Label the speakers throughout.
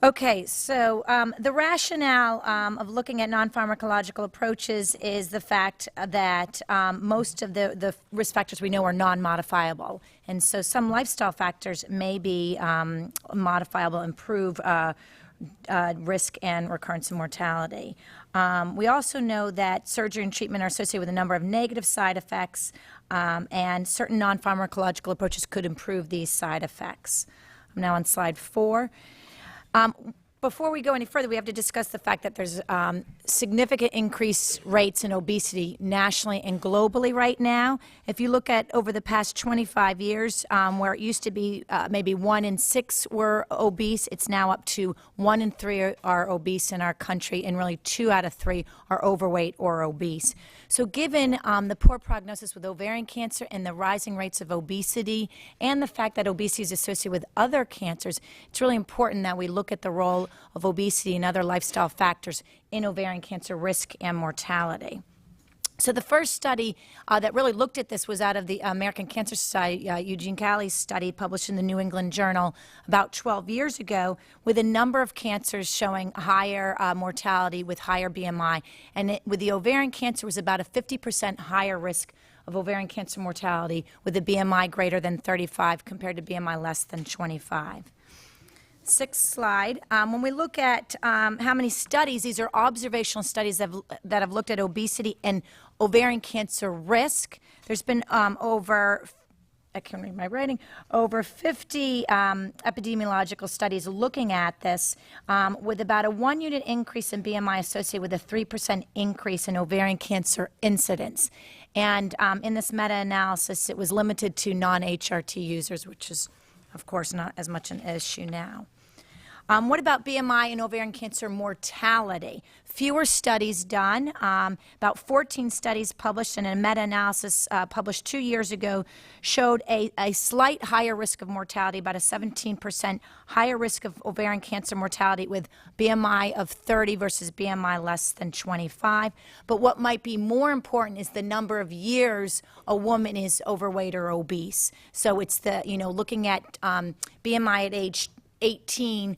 Speaker 1: Okay, so the rationale of looking at non-pharmacological approaches is the fact that most of the risk factors we know are non-modifiable. And so some lifestyle factors may be modifiable, improve risk and recurrence and mortality. We also know that surgery and treatment are associated with a number of negative side effects, and certain non-pharmacological approaches could improve these side effects. I'm now on slide 4. Before we go any further, we have to discuss the fact that there's significant increased rates in obesity nationally and globally right now. If you look at over the past 25 years, where it used to be maybe 1 in 6 were obese, it's now up to 1 in 3 are obese in our country, and really 2 out of 3 are overweight or obese. So given the poor prognosis with ovarian cancer and the rising rates of obesity, and the fact that obesity is associated with other cancers, it's really important that we look at the role of obesity and other lifestyle factors in ovarian cancer risk and mortality. So the first study that really looked at this was out of the American Cancer Society, Eugene Calley's study published in the New England Journal about 12 years ago, with a number of cancers showing higher mortality with higher BMI. And with the ovarian cancer, was about a 50% higher risk of ovarian cancer mortality with a BMI greater than 35 compared to BMI less than 25. Sixth slide. When we look at how many studies, these are observational studies that have looked at obesity and ovarian cancer risk. There's been over 50 epidemiological studies looking at this, with about a 1-unit increase in BMI associated with a 3% increase in ovarian cancer incidence. And in this meta-analysis, it was limited to non-HRT users, which is, of course, not as much an issue now. What about BMI and ovarian cancer mortality? Fewer studies done. About 14 studies published, and a meta-analysis published 2 years ago showed a slight higher risk of mortality, about a 17% higher risk of ovarian cancer mortality with BMI of 30 versus BMI less than 25. But what might be more important is the number of years a woman is overweight or obese. So it's the, looking at BMI at age 18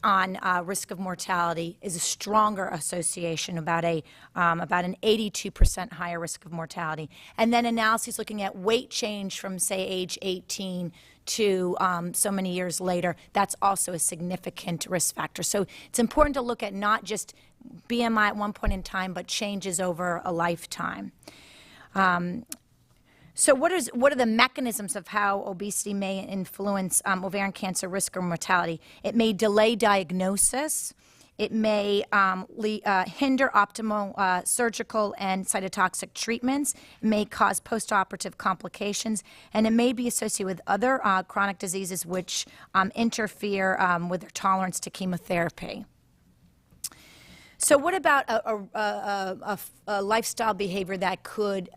Speaker 1: on risk of mortality is a stronger association, about an 82% higher risk of mortality. And then analyses looking at weight change from, say, age 18 to so many years later, that's also a significant risk factor. So it's important to look at not just BMI at one point in time, but changes over a lifetime. So what are the mechanisms of how obesity may influence ovarian cancer risk or mortality? It may delay diagnosis. It may hinder optimal surgical and cytotoxic treatments. It may cause postoperative complications, and it may be associated with other chronic diseases which interfere with their tolerance to chemotherapy. So what about a lifestyle behavior that could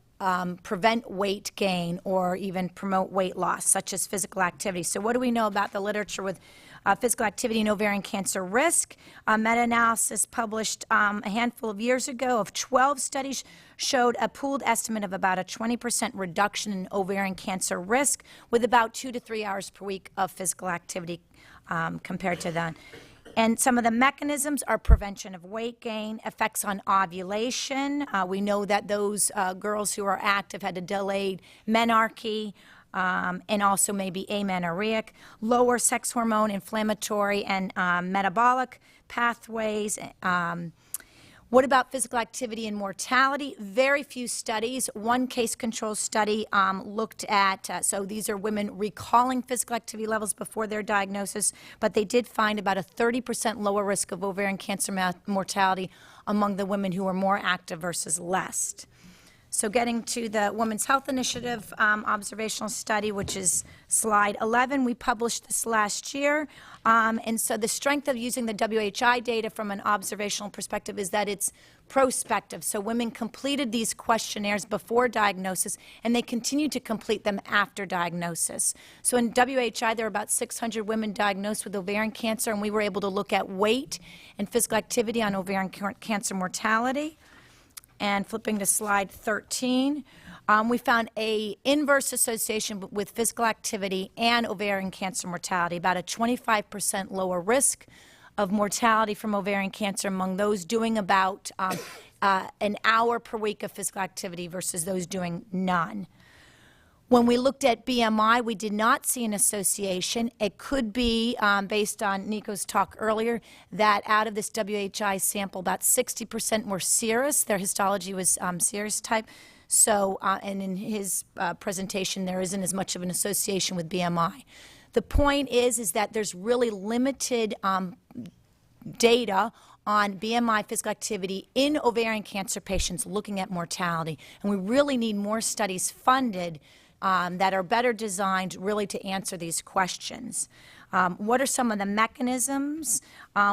Speaker 1: prevent weight gain or even promote weight loss, such as physical activity? So what do we know about the literature with physical activity and ovarian cancer risk? A meta-analysis published a handful of years ago of 12 studies showed a pooled estimate of about a 20% reduction in ovarian cancer risk with about 2 to 3 hours per week of physical activity compared to that. And some of the mechanisms are prevention of weight gain, effects on ovulation. We know that those girls who are active had a delayed menarche, and also maybe amenorrheic, lower sex hormone, inflammatory, and metabolic pathways. What about physical activity and mortality? Very few studies. One case-control study looked at, so these are women recalling physical activity levels before their diagnosis, but they did find about a 30% lower risk of ovarian cancer mortality among the women who were more active versus less. So getting to the Women's Health Initiative observational study, which is slide 11, we published this last year. And so the strength of using the WHI data from an observational perspective is that it's prospective. So women completed these questionnaires before diagnosis, and they continue to complete them after diagnosis. So in WHI, there are about 600 women diagnosed with ovarian cancer, and we were able to look at weight and physical activity on ovarian cancer mortality. And flipping to slide 13, we found an inverse association with physical activity and ovarian cancer mortality, about a 25% lower risk of mortality from ovarian cancer among those doing about an hour per week of physical activity versus those doing none. When we looked at BMI, we did not see an association. It could be, based on Nico's talk earlier, that out of this WHI sample, about 60% were serous. Their histology was serous type. So, and in his presentation, there isn't as much of an association with BMI. The point is that there's really limited data on BMI physical activity in ovarian cancer patients looking at mortality. And we really need more studies funded that are better designed really to answer these questions. What are some of the mechanisms?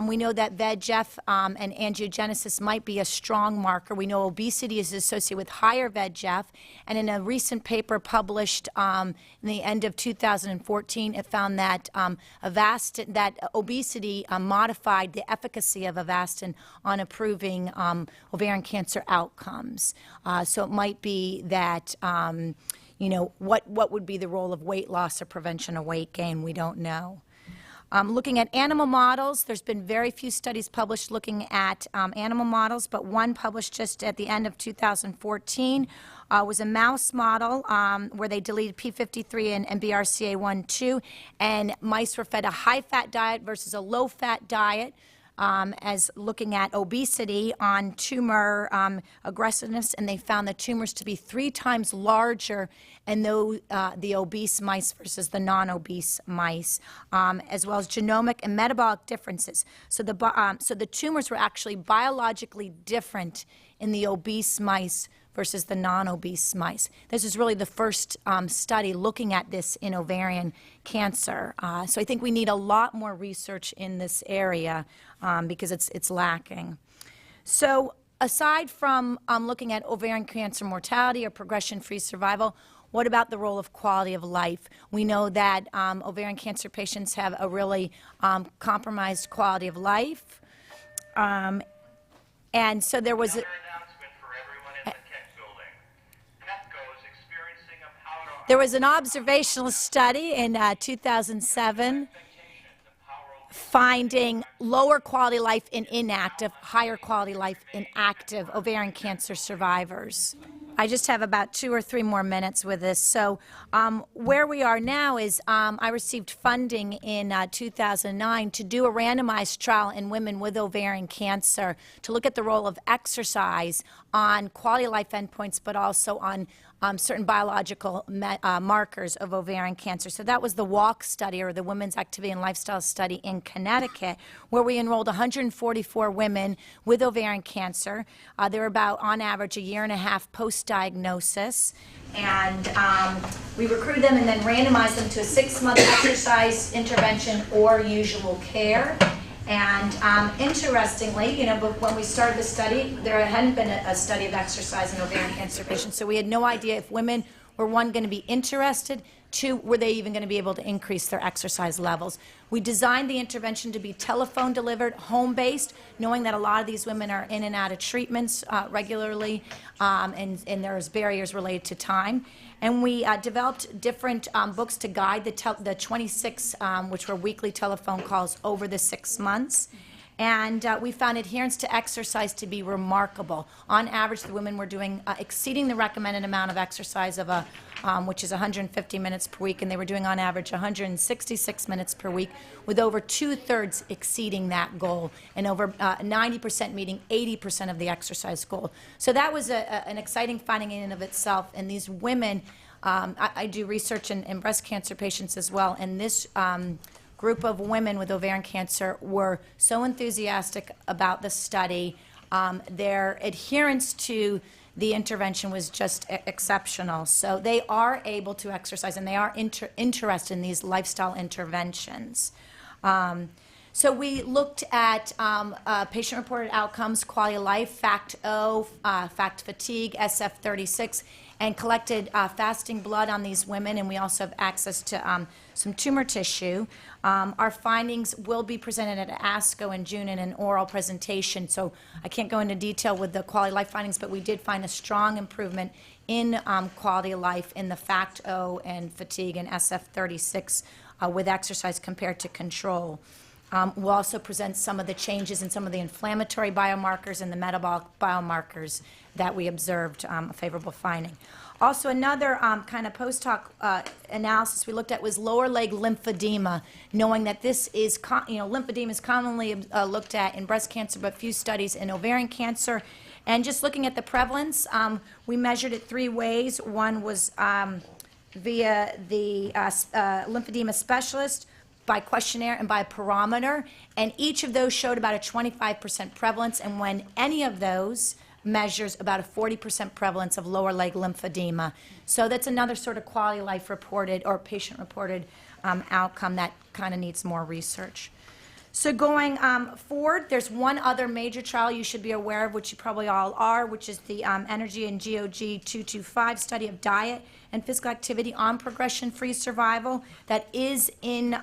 Speaker 1: We know that VEGF and angiogenesis might be a strong marker. We know obesity is associated with higher VEGF, and in a recent paper published in the end of 2014, it found that Avastin, that obesity modified the efficacy of Avastin on improving ovarian cancer outcomes. So it might be that you know, what would be the role of weight loss or prevention of weight gain? We don't know. Looking at animal models, there's been very few studies published looking at animal models, but one published just at the end of 2014 was a mouse model where they deleted P53 and BRCA1/2, and mice were fed a high-fat diet versus a low-fat diet. As looking at obesity on tumor aggressiveness, and they found the tumors to be 3 times larger in the obese mice versus the non-obese mice, as well as genomic and metabolic differences. So the tumors were actually biologically different in the obese mice versus the non-obese mice. This is really the first study looking at this in ovarian cancer. So I think we need a lot more research in this area because it's lacking. So aside from looking at ovarian cancer mortality or progression-free survival, what about the role of quality of life? We know that ovarian cancer patients have a really compromised quality of life. And so there was There was an observational study in 2007 finding lower quality life in inactive, higher quality life in active ovarian cancer survivors. I just have about 2 or 3 more minutes with this. So where we are now is I received funding in 2009 to do a randomized trial in women with ovarian cancer to look at the role of exercise on quality of life endpoints, but also on certain biological markers of ovarian cancer. So that was the WALC study, or the Women's Activity and Lifestyle Study in Connecticut, where we enrolled 144 women with ovarian cancer. They were about, on average, 1.5 years post-diagnosis. And we recruited them and then randomized them to a 6-month exercise intervention or usual care. And interestingly, you know, but when we started the study, there hadn't been a study of exercise in ovarian cancer patients, so we had no idea if women were, 1, going to be interested, 2, were they even going to be able to increase their exercise levels. We designed the intervention to be telephone delivered, home-based, knowing that a lot of these women are in and out of treatments regularly, and there's barriers related to time. And we developed different books to guide the 26, which were weekly telephone calls over the 6 months. And we found adherence to exercise to be remarkable. On average, the women were doing exceeding the recommended amount of exercise of which is 150 minutes per week, and they were doing on average 166 minutes per week, with over 2/3 exceeding that goal, and over 90% meeting 80% of the exercise goal. So that was an exciting finding in and of itself. And these women, I do research in breast cancer patients as well, and this group of women with ovarian cancer were so enthusiastic about the study. Their adherence to the intervention was just exceptional. So they are able to exercise, and they are interested in these lifestyle interventions. So we looked at patient-reported outcomes, quality of life, FACT-O, FACT fatigue, SF-36, and collected fasting blood on these women, and we also have access to some tumor tissue. Our findings will be presented at ASCO in June in an oral presentation, so I can't go into detail with the quality of life findings, but we did find a strong improvement in quality of life in the FACT-O and fatigue and SF-36 with exercise compared to control. We'll also present some of the changes in some of the inflammatory biomarkers and the metabolic biomarkers that we observed a favorable finding. Also, another kind of post-hoc analysis we looked at was lower leg lymphedema, knowing that this is, lymphedema is commonly looked at in breast cancer, but few studies in ovarian cancer. And just looking at the prevalence, we measured it 3 ways. One was via the lymphedema specialist, by questionnaire, and by barometer, and each of those showed about a 25% prevalence, and when any of those measures about a 40% prevalence of lower leg lymphedema. So that's another sort of quality of life reported or patient reported outcome that kind of needs more research. So going forward, there's one other major trial you should be aware of, which you probably all are, which is the Energy and GOG 225 study of diet and physical activity on progression-free survival that is in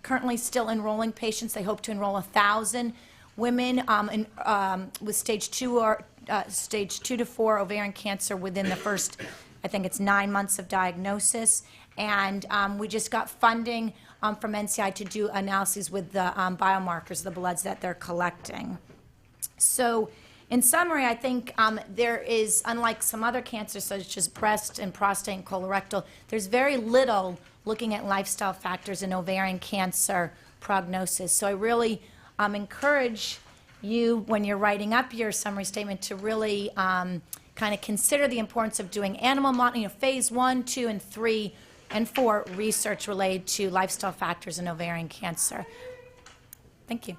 Speaker 1: currently still enrolling patients. They hope to enroll 1,000 women with stage 2 to 4 ovarian cancer within the first, I think it's 9 months of diagnosis. And we just got funding from NCI to do analyses with the biomarkers, the bloods that they're collecting. So in summary, I think there is, unlike some other cancers such as breast and prostate and colorectal, there's very little looking at lifestyle factors in ovarian cancer prognosis. So I really encourage you, when you're writing up your summary statement, to really kind of consider the importance of doing animal modeling, phase 1, 2, and 3, and 4 research related to lifestyle factors in ovarian cancer. Thank you.